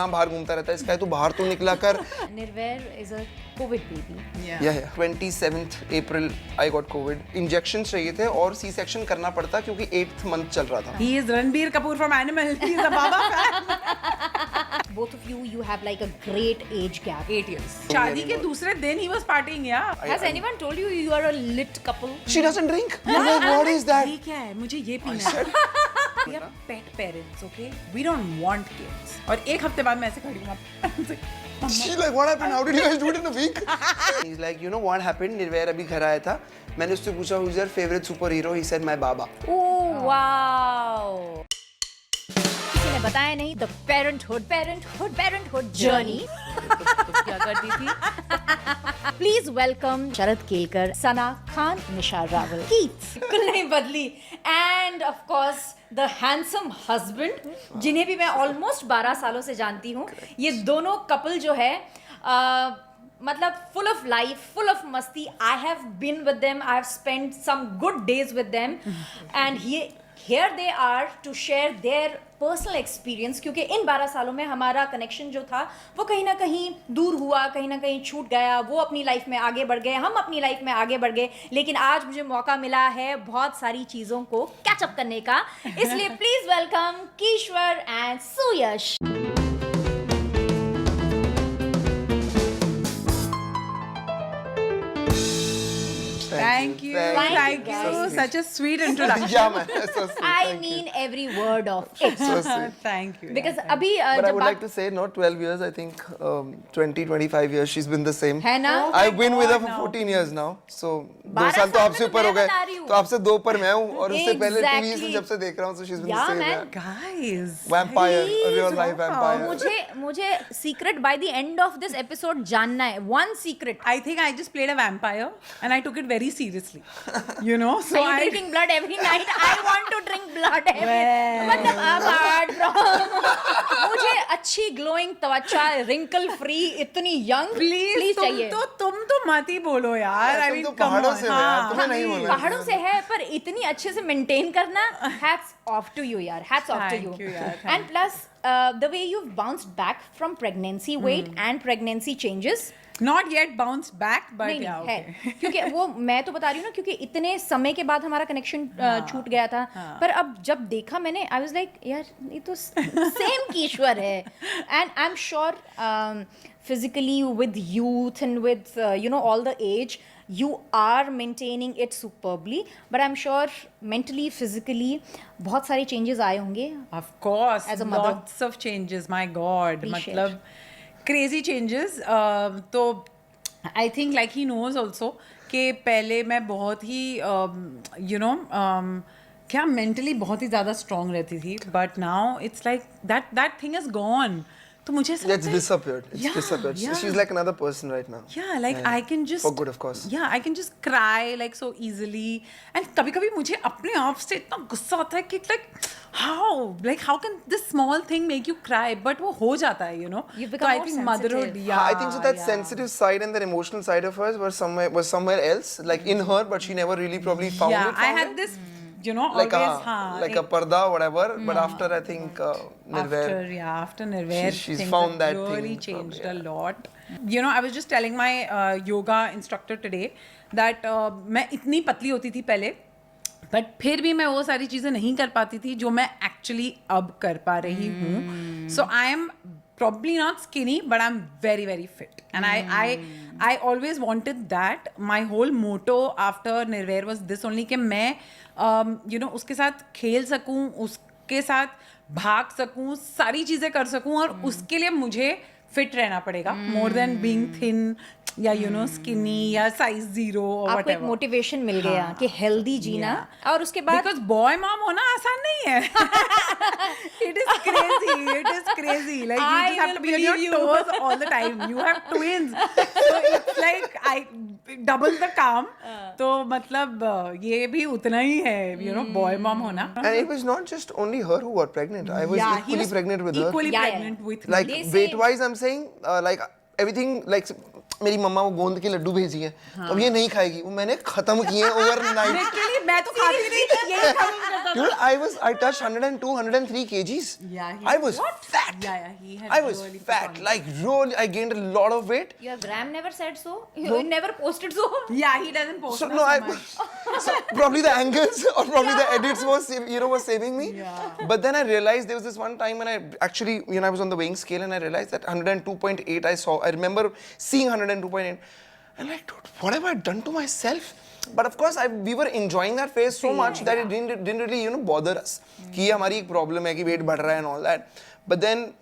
बाहर घूमता रहता है इसका, तो बाहर तो निकला कर। Nirvair is a COVID baby. Yeah. 27th April I got COVID. Injection चाहिए थे और सी सेक्शन करना पड़ता क्योंकि 8th month चल रहा था। He is Ranbir Kapoor from Animal. He is a Baba fan. Both of you have like a great age gap. 8 years. शादी के दूसरे दिन he was partying, yeah. Has anyone told you you are a lit couple? She doesn't drink. What is that? ये क्या है? मुझे ये पीना है. We are pet parents, okay? We don't want kids. और एक हफ्ते बाद मैं ऐसे खड़ी हूँ. She's like, what happened? How did you guys do it in a week? He's like, you know what happened? Nirvair अभी घर आया था. मैंने उससे पूछा, who's your favorite superhero? He said, my Baba. Oh wow! किसी ने बताया नहीं the parenthood journey. क्या करती थी? Please welcome Sharad Kelkar, Sana Khan, Nisha Rawal, Keith, बिल्कुल नहीं बदली, and of course the handsome husband, जिन्हें भी मैं almost 12 सालों से जानती हूँ. ये दोनों कपल जो है मतलब full of life, full of मस्ती. I have been with them, I have spent some good days with them, and here they are to share their personal experience. क्योंकि इन 12 सालों में हमारा कनेक्शन जो था वो कहीं ना कहीं दूर हुआ, कहीं ना कहीं छूट गया. वो अपनी लाइफ में आगे बढ़ गए, हम अपनी लाइफ में आगे बढ़ गए. लेकिन आज मुझे मौका मिला है बहुत सारी चीज़ों को कैचअप करने का. इसलिए please welcome Keeshwar and Suyash. Thank you. Such a sweet introduction. Yeah, man. So sweet. I mean every word of it. So sweet. Thank you. Because अभी But I जब would बात like to say, not 12 years, I think 20-25 years she's been the same. है ना, I've been with her for now. 14 years now. So 2 12 साल तो साल आपसे में ऊपर हो मैं गए. बता रही हूँ. तो आपसे 2 ऊपर मैं हूँ और उससे पहले टीवी से Exactly. जब से देख रहा हूँ, so she's been Yeah, the same. man. Guys. Vampire, a Please, real life vampire. मुझे secret by the end of this episode जानना है. One secret. I think I just played a vampire and I took it very seriously. You know, so Are you I drinking blood every night? I want to drink blood every. Well. मतलब apart from मुझे अच्छी glowing त्वचा, wrinkle free, इतनी young please चाहिए. तुम तो मत ही बोलो यार. I तुम mean, तो come पहाड़ों on. से हो यार, हाँ. तुम्हें नहीं बोलना. पहाड़ों से है पर इतनी अच्छे से मेंटेन करना. Hats off to you यार. Hats off to Thank you. you, yaar. And plus the way you've bounced back from pregnancy weight and pregnancy changes. Not yet bounced back, but नहीं yeah, है. okay. क्योंकि वो मैं तो बता रही हूँ ना, क्योंकि इतने समय के बाद हमारा कनेक्शन छूट गया था. पर अब जब देखा मैंने, आई वाज लाइक यार ये तो सेम कीश्वर है. And I am sure physically with youth and with you know all the age you are maintaining it superbly, but I'm sure mentally, physically बहुत सारे changes आए होंगे. Of course, As a mother. lots of changes. My God, Please मतलब crazy changes. तो I think like he knows also कि पहले मैं बहुत ही you know क्या mentally बहुत ही ज़्यादा strong रहती थी, but now it's like that thing is gone. तो मुझे ऐसा It's लगता है- disappeared. It's Yeah, disappeared. yeah. She's like another person right now. Yeah, like I can just For good, of course. Yeah, I can just cry like so easily. And कभी-कभी मुझे अपने आप से इतना गुस्सा आता है कि how can this small thing make you cry? But वो हो जाता है, you know. You So become I more think motherhood, sensitive. yeah. I think so that yeah. sensitive side and that emotional side of hers was somewhere else, like in her, but she never really probably found Yeah, it. I found had it. this, you know, like always a parda, whatever. But after I think Nirvair, after Nirvair, she's things found have that really thing, changed yeah. a lot. You know, I was just telling my yoga instructor today that मैं इतनी पतली होती थी पहले, but फिर भी मैं वो सारी चीज़ें नहीं कर पाती थी जो मैं एक्चुअली अब कर पा रही हूँ. So I am probably not skinny, but I'm very, very fit. And I always wanted that. My whole motto after Nirvair was this only कि मैं you know उसके साथ खेल सकूँ, उसके साथ भाग सकूँ, सारी चीज़ें कर सकूँ, और उसके लिए मुझे फिट रहना पड़ेगा more than being thin या you know skinny या size 0 or आपको एक whatever. मोटिवेशन मिल गया कि हेल्दी जीना. और उसके बाद Because boy mom होना आसान नहीं है. It is crazy. Like you I just have will to be on your believe you. toes all the time. You have twins, so it's like I double the काम. तो मतलब ये भी उतना ही है, you know, boy mom होना. and it was not just only her who got pregnant. I was Yeah, he equally was pregnant with her. equally Yeah, yeah. pregnant with me. Like They say- weight wise, I'm saying like everything like मेरी मम्मा वो गोंद के लड्डू भेजी है तो अब ये नहीं खाएगी, वो मैंने खत्म किए ओवरनाइट। Literally, मैं तो खाती नहीं थी, यही खत्म करता था। Dude, I touched 102, 103 kgs. Yeah, I was fat. Yeah, he had I was really fat. put on. Like really, I gained a lot of weight. Your gram never said so. You never posted so. Yeah, he doesn't post So that no, so I much. so probably the angles or probably the edits was saving me. Yeah. But then I realized there was this one time when I actually I was on the weighing scale and I realized that 102.8 I remember seeing 102.8 and like, dude, what have I done to myself? But of course we were enjoying that phase so much that it didn't really bother us कि ये हमारी एक problem है कि weight बढ़ रहा है and all that. But then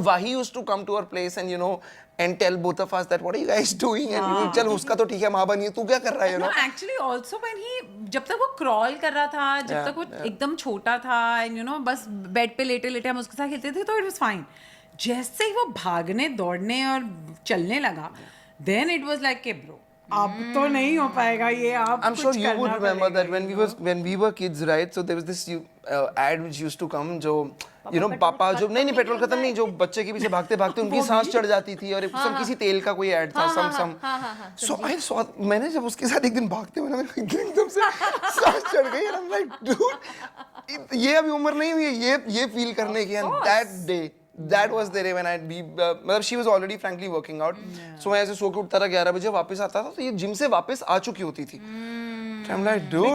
Vahi used to come to our place and and tell both of us that what are you guys doing and चल उसका तो ठीक है माँ बनी है तू क्या कर रहा है No, actually also when he जब तक वो crawl कर रहा था, जब तक वो एकदम छोटा था and बस बेड पे लेटे लेटे हम उसके साथ खेलते थे तो it was fine. जैसे ही वो भागने दौड़ने और चलने लगा then it was like के bro अब तो नहीं हो पाएगा ये, आप I'm sure कुछ you would करना remember पड़ेगा, that when we were kids, right? So there was this ad which used to come जो पापा जो नहीं पेट्रोल खत्म नहीं, जो बच्चे के पीछे भागते भागते उनकी सांस चढ़ जाती थी और some किसी तेल का कोई ad था some so I saw मैंने जब उसके साथ एक दिन भागते हुए ना एकदम से सांस चढ़ गई and I'm like dude ये अभी उम्र नहीं हुई है ये फील करने की and that day that was the day when मतलब she was already frankly working out so मैं ऐसे सो के उठता था 11 बजे वापस आता था तो ये जिम से वापस आ चुकी होती थी I'm like dude